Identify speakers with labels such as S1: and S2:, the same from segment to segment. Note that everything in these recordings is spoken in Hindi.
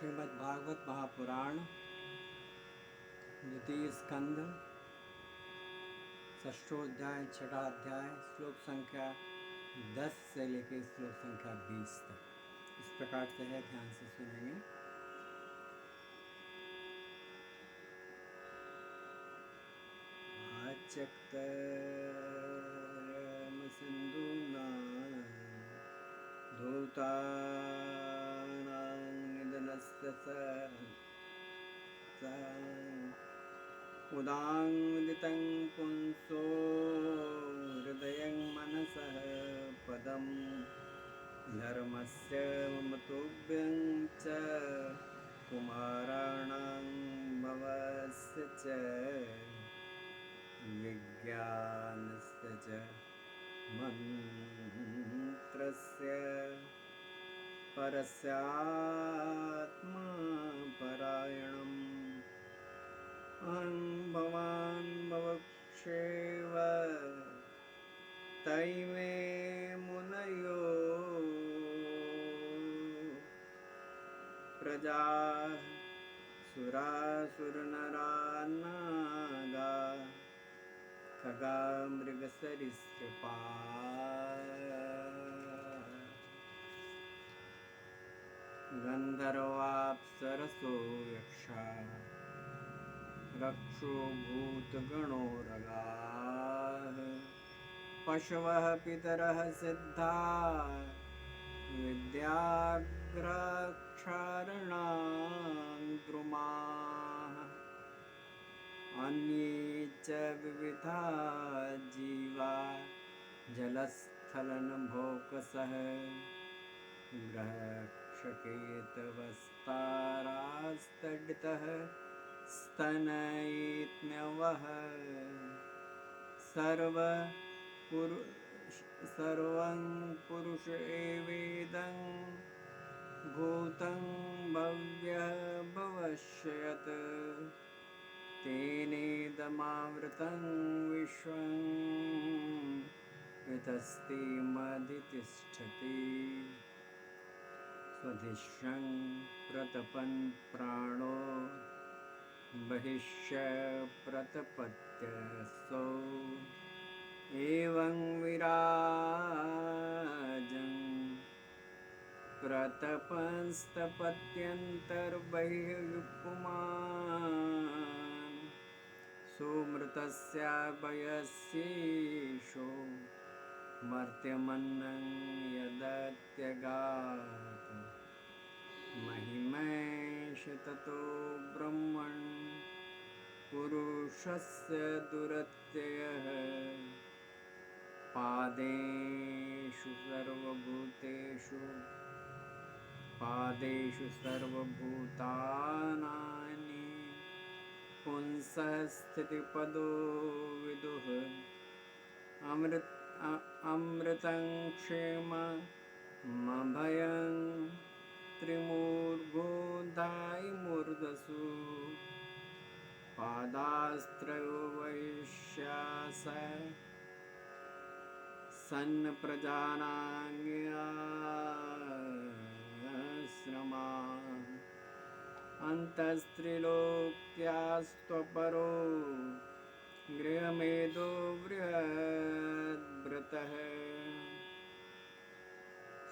S1: श्रीमद् भागवत महापुराण द्वितीय स्कंद षष्ठोध्याय छठा अध्याय श्लोक संख्या 10 से लेकर श्लोक संख्या 20 तक इस प्रकार से है। ध्यान से सुनेंगे। आचक्त सिंधुना धूतानां निधनस्य उदांदितं पुंसो हृदयं मनसः पदं धर्मस्य ममतोभ्यं च कुमाराणां भवस्य च विज्ञानस्य च मंत्रस्य परस्यात्मा परायणम् अहं भवान् भवक्षेव तैमे मुनयो प्रजा सुरासुरनरा नागा खगा मृगसरीसृपा गन्धर्वाप्सरसो यक्षा रक्षो भूतगणोरगाः पशवः पितरः सिद्धा विद्याग्रक्षारणां द्रुमाः अन्ये च विविधा जीवा जलस्थलनभोकसः ग्रहक्षकेतवस्तारास्तडितः स्तनयेत्न्यवः सर्वं पुरुष एवेदं भूतं भव्यः भविष्यत् तेनेदमावृतं विश्वं यतस्तेमधितिष्ठति स्वधिष्यं प्रतपन् प्राणो बहिष्य प्रतपत्यसौ एवं विराजं प्रतपंस्तपत्यन्तर्बहिर्युक्मान् सुमृतस्य वयस्येषो मर्त्यमन्नं यदत्यगात् महिमैष ततो ब्रह्मन् पुरुषस्य दुरत्ययः पादेषु सर्वभूतानानि पुंसः स्थितिपदो विदुः अमृतं क्षेममभयं त्रिमूर्धोऽधायिमूर्धसु पादास्त्रयो वैश्यास सन्न प्रजानान्याश्रमा अन्तस्त्रिलोक्यास्त्वपरो गृहमेधो बृहद्व्रतः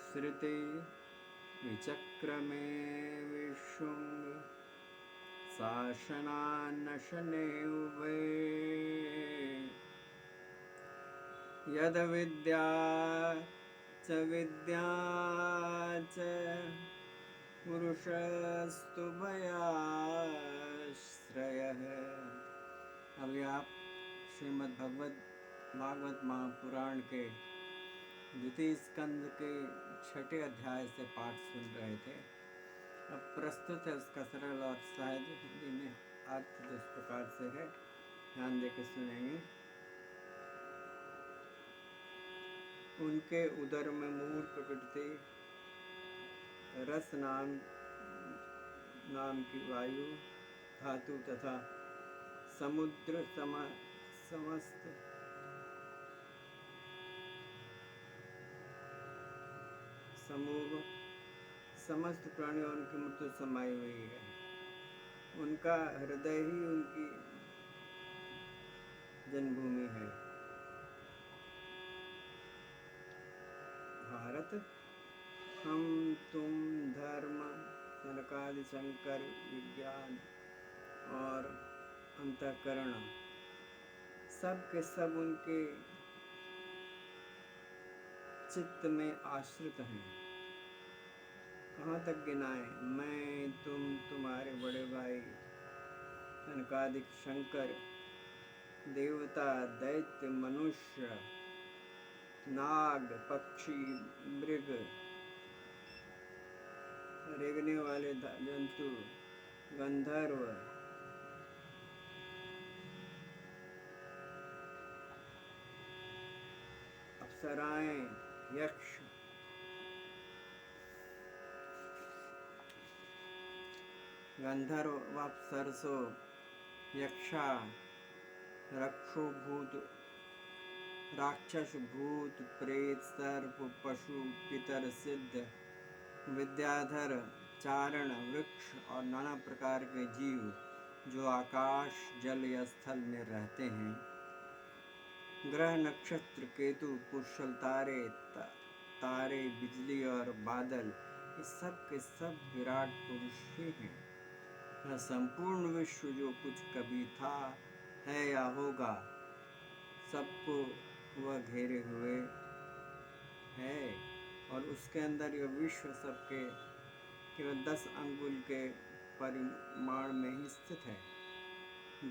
S1: श्रुति विचक्रमे विशुंग शासनान्नशने उभे यद विद्या च पुरुषस्तु भयाश्रयः। अभी आप श्रीमद् भागवत महापुराण के द्वितीय स्कंद के छठे अध्याय से पाठ सुन रहे थे। अब प्रस्तुत है उसका सरल और सहज हिंदी में अर्थ जिस प्रकार से है, ध्यान देकर सुनेंगे। उनके उदर में मूल प्रकृति रस नाम की वायु धातु तथा समुद्र समस्त समूह समस्त प्राणियों उनकी मृत्यु समाई हुई है। उनका हृदय ही उनकी जन्मभूमि है। भारत, हम तुम धर्म सनकादि शंकर विज्ञान और अंतःकरण सब के सब उनके चित्त में आश्रित हैं। कहाँ तक गिनाएं? मैं, तुम, तुम्हारे बड़े भाई सनकादिक शंकर, देवता, दैत्य, मनुष्य, नाग, पक्षी, मृग, रेंगने वाले जंतु, गंधर्व, अप्सराएं, यक्ष, गंधर्व, अप्सरसो, यक्षा, रक्षो, भूत, राक्षस, भूत, प्रेत, सर्प, पशु, पितर, सिद्ध, विद्याधर, चारण, वृक्ष और नाना प्रकार के जीव जो आकाश, जल या स्थल में रहते हैं, ग्रह, नक्षत्र, केतु, पुष्कल तारे, तारे, बिजली और बादल, ये सब के सब विराट पुरुष ही हैं। यह संपूर्ण विश्व जो कुछ कभी था, है या होगा, सबको वह घेरे हुए है और उसके अंदर यह विश्व सबके केवल 10 अंगुल के परिमाण में ही स्थित है।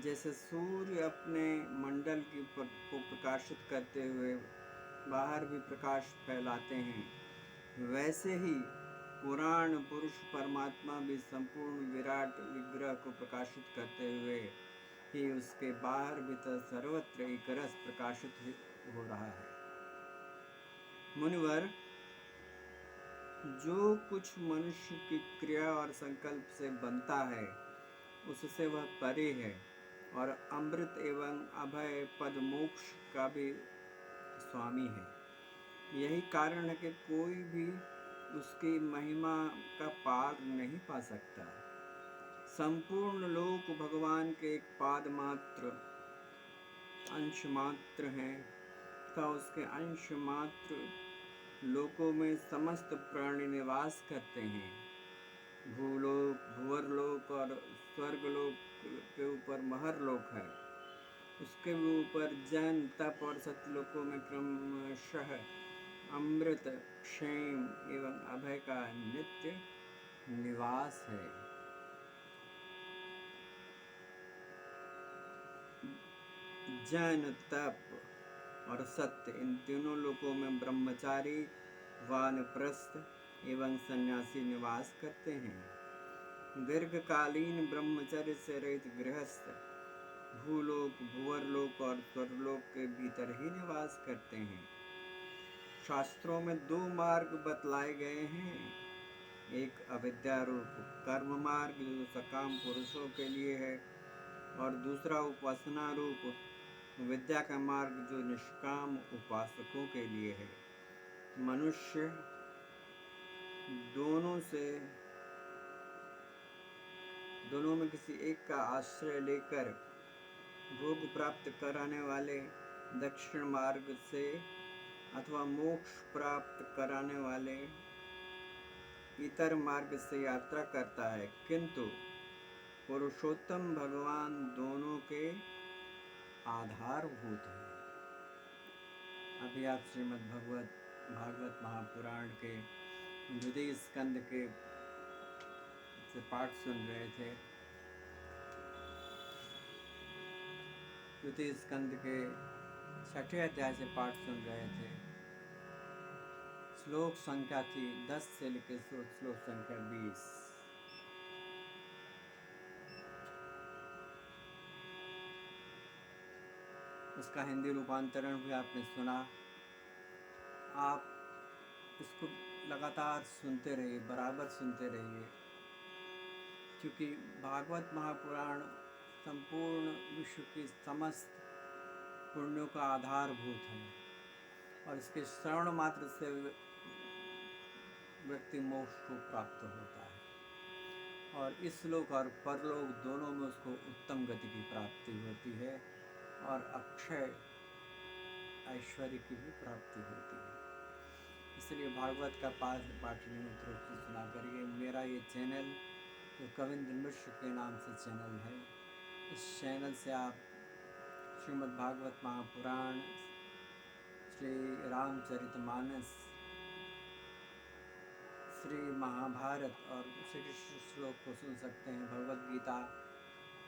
S1: जैसे सूर्य अपने मंडल को प्रकाशित करते हुए बाहर भी प्रकाश फैलाते हैं, वैसे ही पुराण पुरुष परमात्मा भी संपूर्ण विराट विग्रह को प्रकाशित करते हुए ही उसके बाहर भीतर सर्वत्र एक रस प्रकाशित हो रहा है। मुनिवर, जो कुछ मनुष्य की क्रिया और संकल्प से बनता है उससे वह परे है और अमृत एवं अभय पद मोक्ष का भी स्वामी है। यही कारण है कि कोई भी उसकी महिमा का पार नहीं पा सकता। संपूर्ण लोक भगवान के एक पाद मात्र अंश मात्र हैं तथा उसके अंश मात्र लोकों में समस्त प्राणी निवास करते हैं। भूलोक, भुवरलोक और स्वर्गलोक के ऊपर महरलोक है। उसके ऊपर जैन, तप और सत्यलोकों में क्रमशः अमृत, क्षेम एवं अभय का नित्य निवास है। जैन, तप और सत्य, इन तीनों लोकों में ब्रह्मचारी, वानप्रस्थ एवं सन्यासी निवास करते हैं। दीर्घकालीन ब्रह्मचर्य से रहित गृहस्थ भूलोक, भुवरलोक और स्वर्गलोक के भीतर ही निवास करते हैं। शास्त्रों में 2 मार्ग बतलाए गए हैं, एक अविद्यारूप कर्म मार्ग जो सकाम पुरुषों के लिए है और दूसरा उपासना रूप विद्या का मार्ग जो निष्काम उपासकों के लिए है। मनुष्य दोनों में किसी एक का आश्रय लेकर भोग प्राप्त कराने वाले दक्षिण मार्ग से अथवा मोक्ष प्राप्त कराने वाले इतर मार्ग से यात्रा करता है, किंतु पुरुषोत्तम भगवान दोनों के आधारभूत है। अभी आप श्रीमद् भागवत महापुराण के द्वितीय स्कंद के से पाठ सुन रहे थे। द्वितीय स्कंद के 6ठे अध्याय से पाठ सुन रहे थे। श्लोक संख्या थी 10 से लेकर श्लोक संख्या 20। उसका हिंदी रूपांतरण भी आपने सुना। आप इसको लगातार सुनते रहिए, बराबर सुनते रहिए, क्योंकि भागवत महापुराण संपूर्ण विश्व की समस्त पुण्यों का आधारभूत है और इसके श्रवण मात्र से व्यक्ति मोक्ष को प्राप्त होता है और इस लोक और परलोक दोनों में उसको उत्तम गति की प्राप्ति होती है और अक्षय ऐश्वर्य की भी प्राप्ति होती है। इसलिए भागवत का पाठ नियमित रूप से सुना करिए। मेरा ये चैनल जो कविंद्र मिश्र के नाम से चैनल है, इस चैनल से आप श्रीमद् भागवत महापुराण, श्री रामचरितमानस, श्री महाभारत और श्री कृष्ण श्लोक को सुन सकते हैं। भगवद गीता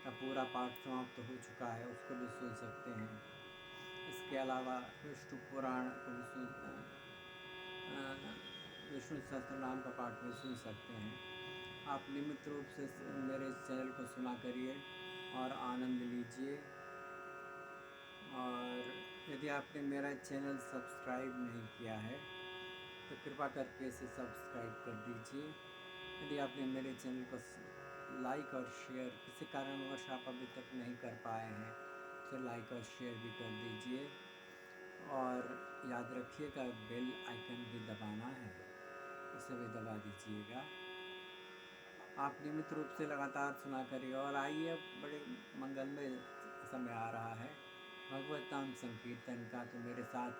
S1: का पूरा पाठ समाप्त हो चुका है, उसको भी सुन सकते हैं। इसके अलावा विष्णु पुराण को भी विष्णु सहस्त्र नाम का पाठ भी सुन सकते हैं। आप नियमित रूप से मेरे इस चैनल को सुना करिए और आनंद लीजिए। और यदि आपने मेरा चैनल सब्सक्राइब नहीं किया है तो कृपा करके इसे सब्सक्राइब कर दीजिए। यदि आपने मेरे चैनल को लाइक और शेयर किसी कारणवश आप अभी तक नहीं कर पाए हैं तो लाइक और शेयर भी कर दीजिए। और याद रखिएगा बेल आइकन भी दबाना है, इसे भी दबा दीजिएगा। आप नियमित रूप से लगातार सुना करिए। और आइए, बड़े मंगलमय समय आ रहा है भगवत नाम संकीर्तन का, तो मेरे साथ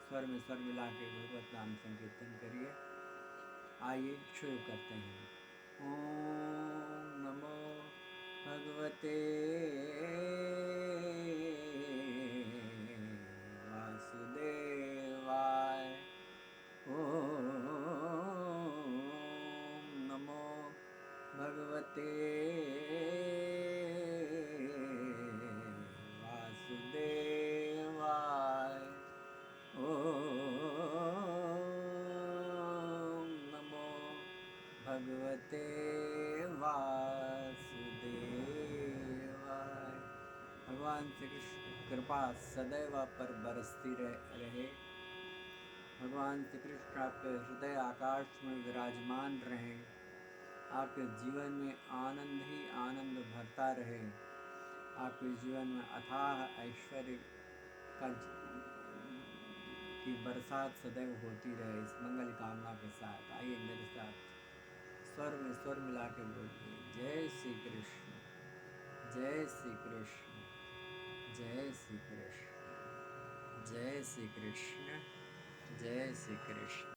S1: स्वर में स्वर मिला के भगवत नाम संकीर्तन करिए। आइए शुरू करते हैं। ओम नमो भगवते वासुदेवाय। ओम नमो भगवते वासुदेवाय। ओम नमो भगवते वासुदेवाय। भगवान श्री कृष्ण की कृपा सदैव पर बरसती रहे। भगवान श्री कृष्ण आपके हृदय आकाश में विराजमान रहे। आपके जीवन में आनंद ही आनंद भरता रहे। आपके जीवन में अथाह ऐश्वर्य की बरसात सदैव होती रहे। इस मंगल कामना के साथ आइए मेरे साथ स्वर में स्वर मिला के बोलिए। जय श्री कृष्ण, जय श्री कृष्ण, जय श्री कृष्ण, जय श्री कृष्ण, जय श्री कृष्ण।